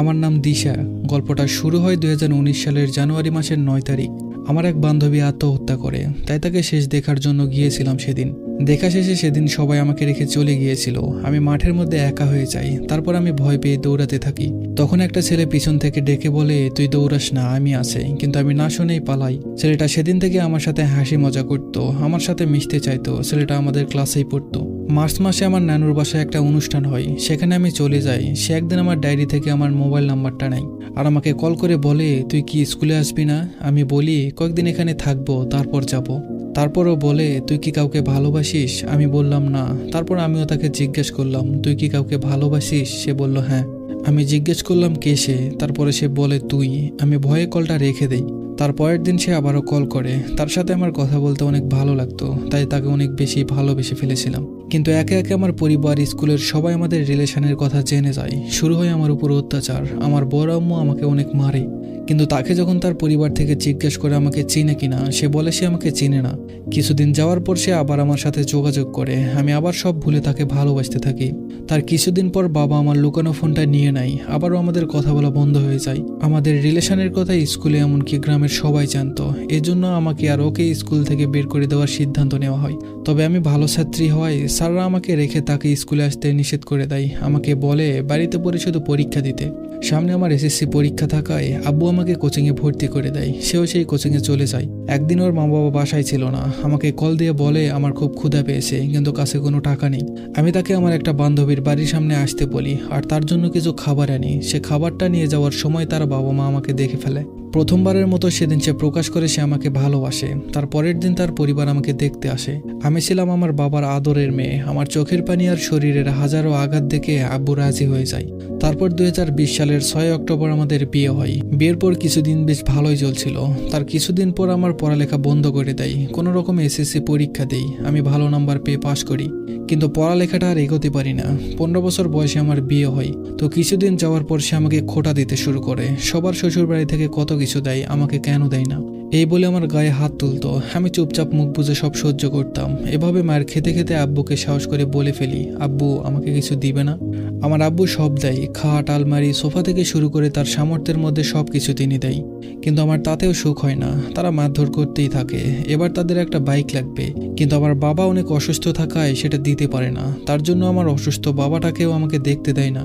আমার নাম দিশা। গল্পটা শুরু হয় 2019 সালের জানুয়ারি মাসের 9 তারিখ। আমার এক বান্ধবী আত্মহত্যা করে, তাই তাকে শেষ দেখার জন্য গিয়েছিলাম সেদিন। দেখা শেষে সেদিন সবাই আমাকে রেখে চলে গিয়েছিল। আমি মাঠের মধ্যে একা হয়ে যাই। তারপর আমি ভয় পেয়ে দৌড়াতে থাকি। তখন একটা ছেলে পিছন থেকে ডেকে বলে, তুই দৌড়াস না, আমি আছি। কিন্তু আমি না শুনেই পালাই। ছেলেটা সেদিন থেকে আমার সাথে হাসি মজা করত, আমার সাথে মিশতে চাইতো। ছেলেটা আমাদের ক্লাসেই পড়তো। মার্চ মাসে আমার নানুর বাসায় একটা অনুষ্ঠান হয়, সেখানে আমি চলে যাই। সে একদিন আমার ডায়েরি থেকে আমার মোবাইল নাম্বারটা নেয় আর আমাকে কল করে বলে, তুই কি স্কুলে আসবি না? আমি বলি, কয়েকদিন এখানে থাকবো, তারপর যাব। তারপরও বলে, তুই কি কাউকে ভালোবাসিস? আমি বললাম না। তারপর আমিও তাকে জিজ্ঞেস করলাম, তুই কি কাউকে ভালোবাসিস? সে বলল হ্যাঁ। আমি জিজ্ঞেস করলাম কে সে? তারপরে সে বলে তুই। আমি ভয়ে কলটা রেখে দেই। তার পরের দিন সে আবারও কল করে। তার সাথে আমার কথা বলতে অনেক ভালো লাগতো, তাই তাকে অনেক বেশি ভালোবেসে ফেলেছিলাম। কিন্তু একে একে আমার পরিবার, স্কুলের সবাই আমাদের রিলেশনের কথা জেনে যায়। শুরু হয় আমার উপর অত্যাচার। আমার বড় আম্মু আমাকে অনেক মারে। কিন্তু তাকে যখন তার পরিবার থেকে জিজ্ঞেস করে আমাকে চিনে কিনা, সে বলে সে আমাকে চিনে না। কিছুদিন যাওয়ার পর সে আবার আমার সাথে যোগাযোগ করে। আমি আবার সব ভুলে তাকে ভালোবাসতে থাকি। তার কিছুদিন পর বাবা আমার লুকানো ফোনটা নিয়ে নেয়। আবারও আমাদের কথা বলা বন্ধ হয়ে যায়। আমাদের রিলেশনের কথা স্কুলে এমনকি গ্রামের সবাই জানতো। এজন্য আমাকে আর ওকে স্কুল থেকে বের করে দেওয়ার সিদ্ধান্ত নেওয়া হয়। তবে আমি ভালো ছাত্রী হওয়ায় স্যাররা আমাকে রেখে তাকে স্কুলে আসতে নিষেধ করে দেয়। আমাকে বলে বাড়িতে পড়ে শুধু পরীক্ষা দিতে। সামনে আমার এসএসসি পরীক্ষা থাকায় আব্বু আমাকে কোচিংয়ে ভর্তি করে দেয়। সেও সেই কোচিংয়ে চলে যায়। একদিন ওর মা বাবা বাসায় ছিল না। আমাকে কল দিয়ে বলে আমার খুব ক্ষুধা পেয়েছে, কিন্তু কাছে কোনো টাকা নেই। আমি তাকে আমার একটা বান্ধবীর বাড়ির সামনে আসতে বলি আর তার জন্য কিছু খাবার আনি। সে খাবারটা নিয়ে যাওয়ার সময় তার বাবা মা আমাকে দেখে ফেলে। প্রথমবারের মতো সেদিন সে প্রকাশ করে সে আমাকে ভালোবাসে। তার পরের দিন তার পরিবার আমাকে দেখতে আসে। আমি ছিলাম আমার বাবার আদরের মেয়ে। আমার চোখের পানি আর শরীরের হাজারো আঘাত দেখে আব্বু রাজি হয়ে যায়। তারপর 2020 সালের 6 অক্টোবর আমাদের বিয়ে হয়। বিয়ের পর কিছুদিন বেশ ভালোই চলছিল। তার কিছুদিন পর আমার পড়ালেখা বন্ধ করে দেয়। কোনো রকমে এসএসসি পরীক্ষা দেই। আমি ভালো নাম্বার পেয়ে পাশ করি, কিন্তু পড়ালেখাটা আর এগোতে পারি না। 15 বছর বয়সে আমার বিয়ে হয়। তো কিছুদিন যাওয়ার পর সে আমাকে খোঁটা দিতে শুরু করে। সবার শ্বশুর বাড়ি থেকে কত কিছু দেয়, আমাকে কেন দেয় না এই বলে আমার গায়ে হাত তুলতো। আমি চুপচাপ মুখ বুজে সব সহ্য করতাম। এভাবে মায়ের খেতে খেতে আব্বুকে সাহস করে বলে ফেলি, আব্বু আমাকে কিছু দিবে না? আমার আব্বু সব দেয়, খাট, আলমারি, সোফা থেকে শুরু করে তার সামর্থ্যের মধ্যে সব কিছু তিনি দেয়। কিন্তু আমার তাতেও সুখ হয় না। তারা মারধর করতেই থাকে। এবার তাদের একটা বাইক লাগবে, কিন্তু আমার বাবা অনেক অসুস্থ থাকায় সেটা দিতে পারে না। তার জন্য আমার অসুস্থ বাবাটাকেও আমাকে দেখতে দেয় না।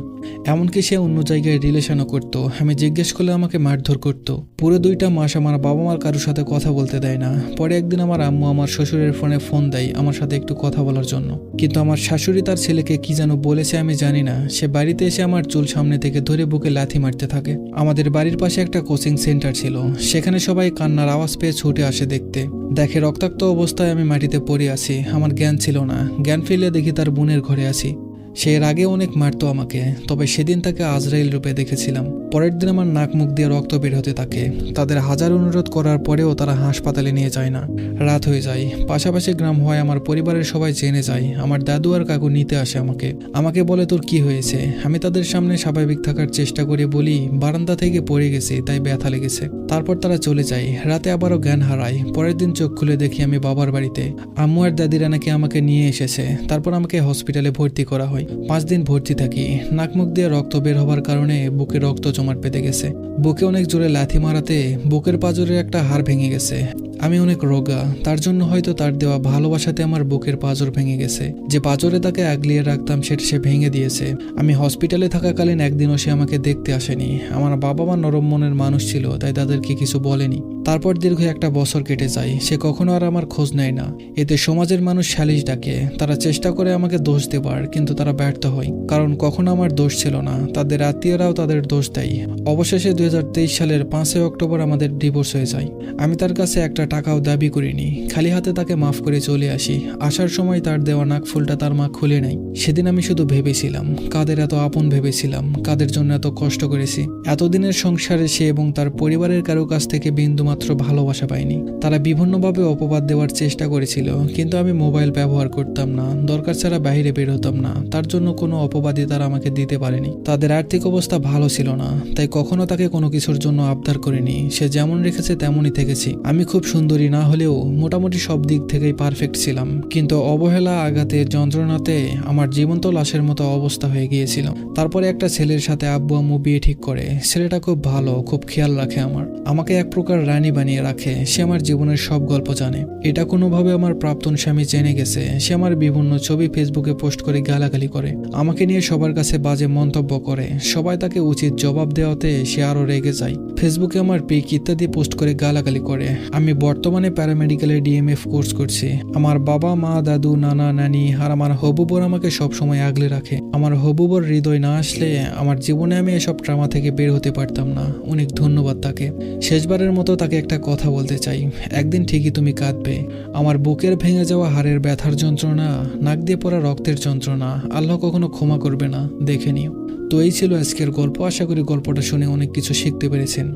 এমনকি সে অন্য জায়গায় রিলেশনও করতো। আমি জিজ্ঞেস করলে আমাকে মারধর করতো। পুরো 2টা মাস আমার বাবা মার কারোর সাথে কথা বলতে দেয় না। পরে একদিন আমার আম্মু আমার শ্বশুরের ফোনে ফোন দেয় আমার সাথে একটু কথা বলার জন্য। কিন্তু আমার শাশুড়ি তার ছেলেকে কি যেন বলেছে, আমি জানি না। সে বাড়িতে এসে আমার চুল সামনে থেকে ধরে বুকে লাথি মারতে থাকে। আমাদের বাড়ির পাশে একটা কোচিং সেন্টার ছিল। সেখানে সবাই কান্নার আওয়াজ পেয়ে ছুটে আসে দেখতে। দেখে রক্তাক্ত অবস্থায় আমি মাটিতে পড়ে আছি। আমার জ্ঞান ছিল না। জ্ঞান ফিরলে দেখি তার বোনের ঘরে আছি। সে এর আগে অনেক মারতো আমাকে, তবে সেদিন তাকে আজরাইল রূপে দেখেছিলাম। পরের দিন আমার নাক মুখ দিয়ে রক্ত বের হতে থাকে। তাদের হাজার অনুরোধ করার পরেও তারা হাসপাতালে নিয়ে যায় না। রাত হয়ে যায়। পাশাপাশি গ্রাম হয়। আমার পরিবারের সবাই জেনে যায়। আমার দাদু আর কাকু নিতে আসে আমাকে বলে তোর কি হয়েছে? আমি তাদের সামনে স্বাভাবিক থাকার চেষ্টা করে বলি বারান্দা থেকে পড়ে গেছি, তাই ব্যথা লেগেছে। তারপর তারা চলে যায়। রাতে আবারও জ্ঞান হারায়। পরের দিন চোখ খুলে দেখি আমি বাবার বাড়িতে। আম্মু আর দাদিরা নাকি আমাকে নিয়ে এসেছে। তারপর আমাকে হসপিটালে ভর্তি করা হয়। 5 দিন ভর্তি থাকি। নাক মুখ দিয়ে রক্ত বের হবার কারণে বুকে রক্ত জমাট বেঁধে গেছে। বুকে অনেক জোরে লাথি মারাতে বুকের পাঁজরের একটা হাড় ভেঙে গেছে। আমি অনেক রোগা, তার জন্য হয়তো তার দেওয়া ভালোবাসাতে আমার বুকের পাঁজর ভেঙে গেছে। যে পাঁজরে তাকে আগলিয়ে রাখতাম সেটা সে ভেঙে দিয়েছে। আমি হসপিটালে থাকাকালীন একদিনও সে আমাকে দেখতে আসেনি। আমার বাবা মা নরম মনের মানুষ ছিল, তাই তাদেরকে কিছু বলেনি। তারপর দীর্ঘ 1 বছর কেটে যায়। সে কখনো আর আমার খোঁজ নেয় না। এতে সমাজের মানুষ সালিশ ডাকে। তারা চেষ্টা করে আমাকে দোষ দেবার, কিন্তু তারা ব্যর্থ হয়। কারণ কখনো আমার দোষ ছিল না। তাদের আত্মীয়রাও তাদের দোষ দেয়। অবশেষে 2023 সালের 5 অক্টোবর আমাদের ডিভোর্স হয়ে যায়। আমি তার কাছে একটা টাকাও দাবি করিনি। খালি হাতে তাকে মাফ করে চলে আসি। আসার সময় তার দেওয়া নাক ফুলটা তার মা খুলে নেয়। সেদিন আমি শুধু ভেবেছিলাম কাদের এত আপন ভেবেছিলাম, কাদের জন্য এত কষ্ট করেছি। এতদিনের সংসারে সে এবং তার পরিবারের কারো কাছ থেকে বিন্দুমাত্র ভালোবাসা পাইনি। তারা বিভিন্নভাবে অপবাদ দেওয়ার চেষ্টা করেছিল, কিন্তু আমি মোবাইল ব্যবহার করতাম না। দরকার ছাড়া বাইরে বের হতাম না। তার জন্য কোনো অপবাদই তারা আমাকে দিতে পারেনি। তাদের আর্থিক অবস্থা ভালো ছিল না, তাই কখনো তাকে কোনো কিছুর জন্য আবদার করিনি। সে যেমন রেখেছে তেমনই থেকেছি। আমি খুব সুন্দরী না হলেও মোটামুটি সব দিক থেকেই পারফেক্ট ছিলাম, কিন্তু অবহেলা, আঘাতে, যন্ত্রণাতে আমার জীবন্ত লাশের মতো অবস্থা হয়ে গিয়েছিল। তারপরে একটা ছেলের সাথে আব্বু আম্মু বিয়ে ঠিক করে। ছেলেটা খুব ভালো, খুব খেয়াল রাখে আমাকে এক প্রকার রানী বানিয়ে রাখে। সে আমার জীবনের সব গল্প জানে। এটা কোনোভাবে আমার প্রাক্তন স্বামী জেনে গেছে। সে আমার বিভিন্ন ছবি ফেসবুকে পোস্ট করে গালাগালি করে, আমাকে নিয়ে সবার কাছে বাজে মন্তব্য করে। সবাই তাকে উচিত জবাব দেওয়াতে সে আরো রেগে যায়। ফেসবুকে আমার পিক ইত্যাদি পোস্ট করে গালাগালি করে। আমি বর্তমানে প্যারামেডিক্যালের ডিএমএফ কোর্স করছি। আমার বাবা মা, দাদু, নানা, নানি আর আমার হবুবর আমাকে সবসময় আগলে রাখে। আমার হবুবর হৃদয় না আসলে আমার জীবনে আমি এসব ট্রামা থেকে বের হতে পারতাম না। অনেক ধন্যবাদ তাকে। শেষবারের মতো তাকে একটা কথা বলতে চাই, একদিন ঠিকই তুমি কাঁদবে। আমার বুকের ভেঙে যাওয়া হাড়ের ব্যথার যন্ত্রণা, নাক দিয়ে পড়া রক্তের যন্ত্রণা আল্লাহ কখনো ক্ষমা করবে না, দেখে নিও। তো এই ছিল আজকের গল্প। আশা করি গল্পটা শুনে অনেক কিছু শিখতে পেরেছেন।